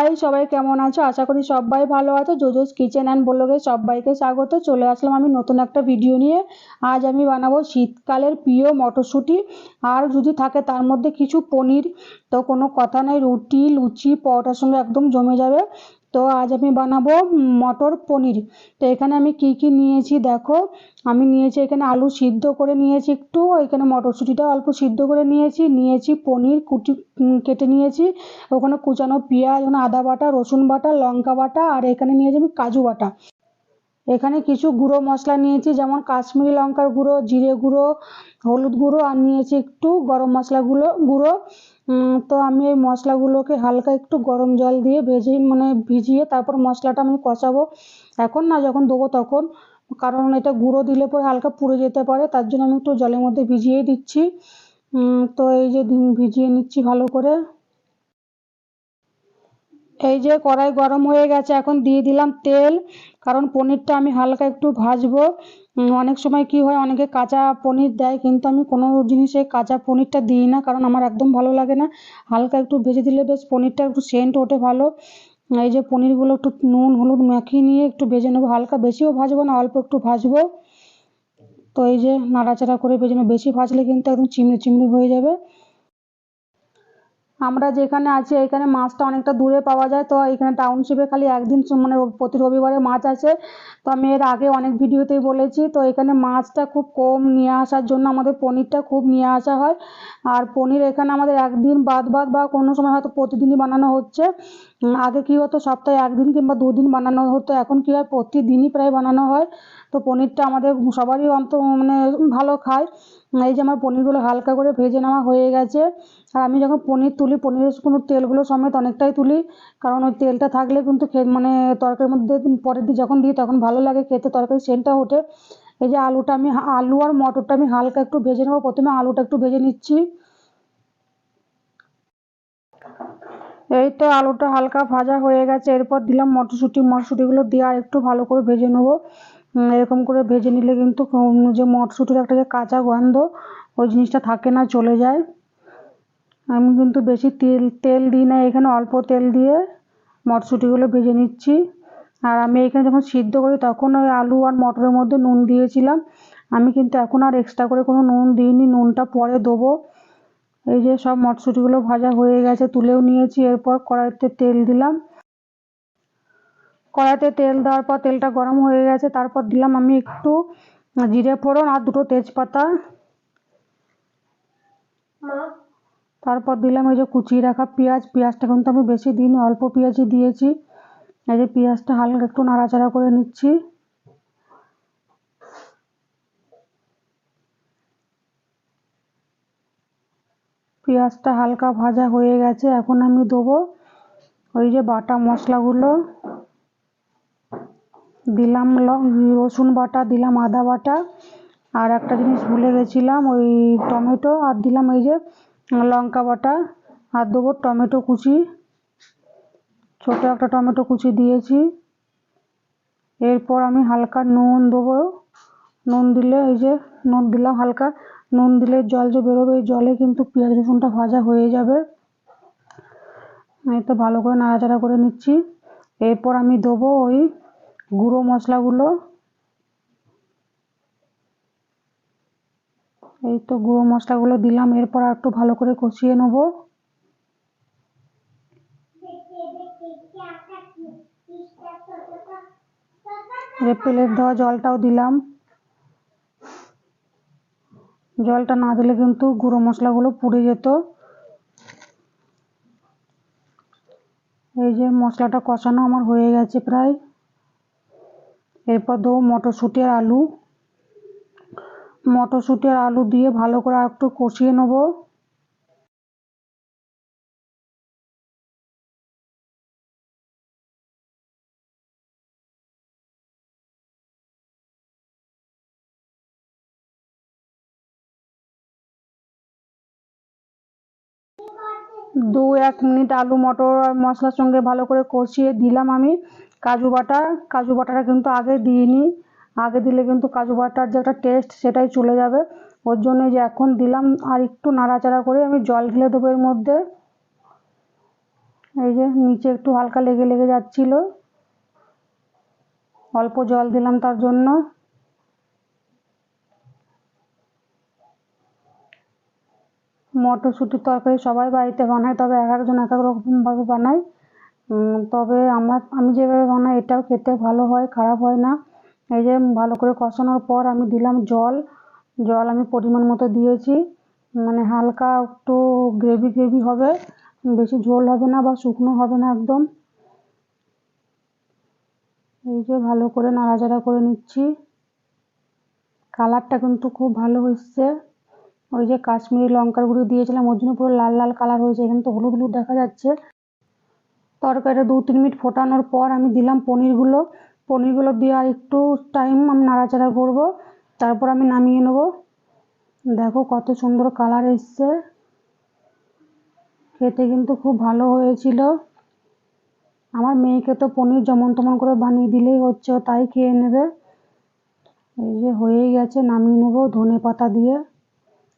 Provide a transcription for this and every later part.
High, সবাই কেমন আছো? আশা করি সবাই ভালো আছো। জোজোস কিচেন অ্যান্ড ব্লগে সবাইকে স্বাগত। চলে আসলাম আমি নতুন একটা ভিডিও নিয়ে। আজ আমি বানাবো শীতকালের প্রিয় মটরশুঁটি, আর যদি থাকে তার মধ্যে কিছু পনির, তো কোনো কথা নাই, রুটি লুচি পরোটার সঙ্গে একদম জমে যাবে। তো আজ আমি বানাবো মটর পনির। তো এখানে আমি কি কি নিয়েছি দেখো। আমি নিয়েছি এখানে আলু সিদ্ধ করে নিয়েছি একটু, এখানে মটরশুঁটিটা অল্প সিদ্ধ করে নিয়েছি পনির কেটে নিয়েছি, ওখানে কুচানো পেঁয়াজ, ওখানে আদা বাটা, রসুন বাটা, লঙ্কা বাটা, আর এখানে নিয়েছি আমি কাজু বাটা। এখানে কিছু গুঁড়ো মশলা নিয়েছি, যেমন কাশ্মীরি লঙ্কার গুঁড়ো, জিরে গুঁড়ো, হলুদ গুঁড়ো, আর নিয়েছি একটু গরম গুঁড়ো। তো আমি এই মশলাগুলোকে হালকা একটু গরম জল দিয়ে ভিজিয়ে তারপর মশলাটা আমি কষাবো। এখন না, যখন দেবো তখন, কারণ এটা গুঁড়ো দিলে পরে হালকা পুড়ে যেতে পারে, তার জন্য আমি একটু জলের মধ্যে ভিজিয়ে দিচ্ছি। তো এই যে ভিজিয়ে নিচ্ছি ভালো করে। এই যে কড়াই গরম হয়ে গেছে, এখন দিয়ে দিলাম তেল, কারণ পনিরটা আমি হালকা একটু ভাজবো। অনেক সময় কি হয়, অনেকে কাঁচা পনির দেয়, কিন্তু আমি কোনো জিনিসে কাঁচা পনিরটা দিই না, কারণ আমার একদম ভালো লাগে না। হালকা একটু ভেজে দিলে বেশ পনিরটা একটু সেন্ট ওঠে ভালো। এই যে পনিরগুলো একটু নুন হলুদ মাখিয়ে নিয়ে একটু ভেজে নেবো, হালকা বেশিও ভাজবো না, অল্প একটু ভাজবো। তো এই যে নাড়াচাড়া করে ভেজে নেবো, বেশি ভাজলে কিন্তু একদম চিমড়ে চিমড়ে হয়ে যাবে। আমরা যেখানে আছি এখানে মাছটা অনেকটা দূরে পাওয়া যায়, তো এখানে টাউনশিপে খালি একদিন প্রতি রবিবারে মাছ আছে। তো আমি এর আগে অনেক ভিডিওতেই বলেছি, তো এখানে মাছটা খুব কম নিয়ে আসার জন্য আমাদের পনিরটা খুব নিয়ে আসা হয়। আর পনির এখানে আমাদের একদিন বাদ বা কোনো সময় হয়তো প্রতিদিনই বানানো হচ্ছে। আগে কি হতো, সপ্তাহে একদিন কিংবা দুদিন বানানো হতো, এখন কি হয় প্রতিদিনই প্রায় বানানো হয়। তো পনিরটা আমাদের সবারই ভালো খায়। এই যে আমার পনিরগুলো হালকা করে ভেজে নেওয়া হয়ে গেছে। আর আমি যখন পনির তুলি, পনিরের কোনো তেলগুলো সমেত অনেকটাই তুলি, কারণ ওই তেলটা থাকলে কিন্তু তরকারির মধ্যে পরের দিন যখন দিই তখন ভালো লাগে খেতে, তরকারি সেন্টটা ওঠে। এই যে আলু আর মটরটা আমি হালকা একটু ভেজে নেবো। প্রথমে আলুটা একটু ভেজে নিচ্ছি। এই তো আলুটা হালকা ভাজা হয়ে গেছে, এরপর দিলাম মটরশুঁটিগুলো দিয়ে আর একটু ভালো করে ভেজে নেবো। এরকম করে ভেজে নিলে কিন্তু যে মটরশুঁটির একটা যে কাঁচা গন্ধ, ওই জিনিসটা থাকে না, চলে যায়। আমি কিন্তু বেশি তেল দিই না, এখানে অল্প তেল দিয়ে মটরশুঁটিগুলো ভেজে নিচ্ছি। আর আমি এখানে যখন সিদ্ধ করি তখন ওই আলু আর মটরের মধ্যে নুন দিয়েছিলাম। আমি কিন্তু এখন আর এক্সট্রা করে কোনো নুন দিইনি, নুনটা পরে দেবো। এই যে সব মটরশুঁটিগুলো ভাজা হয়ে গেছে, তুলেও নিয়েছি। এরপর কড়াইতে তেল দিলাম। কড়াইতে তেল দেওয়ার পর তেলটা গরম হয়ে গেছে, তারপর দিলাম আমি একটু জিরে ফোড়ন আর দুটো তেজপাতা। তারপর দিলাম এই যে কুচিয়ে রাখা পেঁয়াজটা কিন্তু আমি বেশি দিইনি, অল্প পেঁয়াজই দিয়েছি। এই যে পেঁয়াজটা হালকা একটু নাড়াচাড়া করে নিচ্ছি। পেঁয়াজটা হালকা ভাজা হয়ে গেছে, এখন আমি দেবো ওই যে বাটা মশলাগুলো। দিলাম রসুন বাটা, দিলাম আদা বাটা, আর একটা জিনিস ভুলে গেছিলাম, ওই টমেটো, আর দিলাম এই যে লঙ্কা বাটা, আর দেবো টমেটো কুচি, ছোট একটা টমেটো কুচি দিয়েছি। এরপর আমি হালকা নুন দেবো। নুন দিলে এই যে নুন দিলাম হালকা, নুন দিলে জল যে বেরোবে, এই জলে কিন্তু পেঁয়াজ রসুনটা ভাজা হয়ে যাবে। এই তো ভালো করে নাড়াচাড়া করে নিচ্ছি। এরপর আমি দেবো ওই গুঁড়ো মশলাগুলো। এই তো গুঁড়ো মশলাগুলো দিলাম, এরপর আর একটু ভালো করে কষিয়ে নেবো। প্লেট দেওয়া জলটাও দিলাম। জলটা না দিলে কিন্তু গুঁড়ো মশলাগুলো পুড়ে যেত। এই যে মশলাটা কষানো আমার হয়ে গেছে প্রায়। এরপর দেবো মটরশুঁটি আর আলু দিয়ে ভালো করে আর একটু কষিয়ে নেবো। এক মিনিট আলু মটর আর মশলার সঙ্গে ভালো করে কষিয়ে দিলাম আমি কাজু বাটাটা কিন্তু আগে দিইনি, আগে দিলে কিন্তু কাজু বাটার যে একটা টেস্ট সেটাই চলে যাবে। ওর জন্য যে এখন দিলাম, আর একটু নাড়াচাড়া করে আমি জল ঢেলে দেবো এর মধ্যে। এই যে নিচে একটু হালকা লেগে লেগে যাচ্ছিল, অল্প জল দিলাম তার জন্য। মটরশুঁটির তরকারি সবাই বাড়িতে বানায়, তবে এক একজন এক এক রকমভাবে বানায়। তবে আমি যেভাবে বানাই এটাও খেতে ভালো হয়, খারাপ হয় না। এই যে ভালো করে কষানোর পর আমি দিলাম জল। জল আমি পরিমাণ মতো দিয়েছি, মানে হালকা একটু গ্রেভি গ্রেভি হবে, বেশি ঝোল হবে না বা শুকনো হবে না একদম। এই যে ভালো করে নাড়াচাড়া করে নিচ্ছি। কালারটা কিন্তু খুব ভালো হয়েছে। ওই যে কাশ্মীরি লঙ্কার গুঁড়ো দিয়েছিলাম, ওর জন্য পুরো লাল লাল কালার হয়েছে, এখানে তো হলুদ হলুদ দেখা যাচ্ছে। তরকারিটা 2-3 মিনিট ফোটানোর পর আমি দিলাম পনিরগুলো দিয়ে আর একটু টাইম আমি নাড়াচাড়া করব, তারপর আমি নামিয়ে নেব। দেখো কত সুন্দর কালার এসছে, খেতে কিন্তু খুব ভালো হয়েছিল। আমার মেয়েকে তো পনির যেমন তেমন করে বানিয়ে দিলেই হচ্ছে, ও তাই খেয়ে নেবে। এই যে হয়েই গেছে, নামিয়ে নেব ধনেপাতা দিয়ে।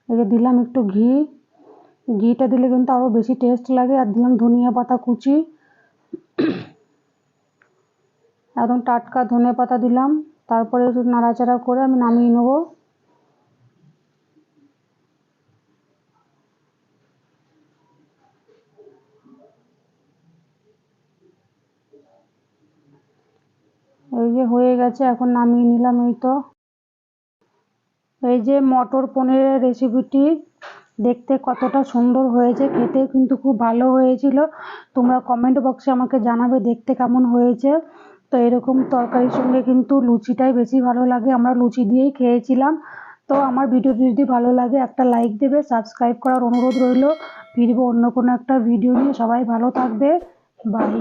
এই যে দিলাম একটু ঘিটা দিলে কিন্তু আরও বেশি টেস্ট লাগে। আর দিলাম ধনিয়া পাতা কুচি, একদম টাটকা ধনেপাতা দিলাম। তারপরে একটু নাড়াচাড়া করে আমি নামিয়ে নেব। এই যে হয়ে গেছে, এখন নামিয়ে নিলাম। এই তো এই যে মটর পনিরের রেসিপিটি দেখতে কতটা সুন্দর হয়েছে, খেতে কিন্তু খুব ভালো হয়েছিল। তোমরা কমেন্ট বক্সে আমাকে জানাবে দেখতে কেমন হয়েছে। তো এরকম তরকারির সঙ্গে কিন্তু লুচিটাই বেশি ভালো লাগে, আমরা লুচি দিয়েই খেয়েছিলাম। তো আমার ভিডিওটি যদি ভালো লাগে একটা লাইক দেবে, সাবস্ক্রাইব করার অনুরোধ রইল। ফিরবো অন্য কোনো একটা ভিডিও নিয়ে, সবাই ভালো থাকবে, বাই।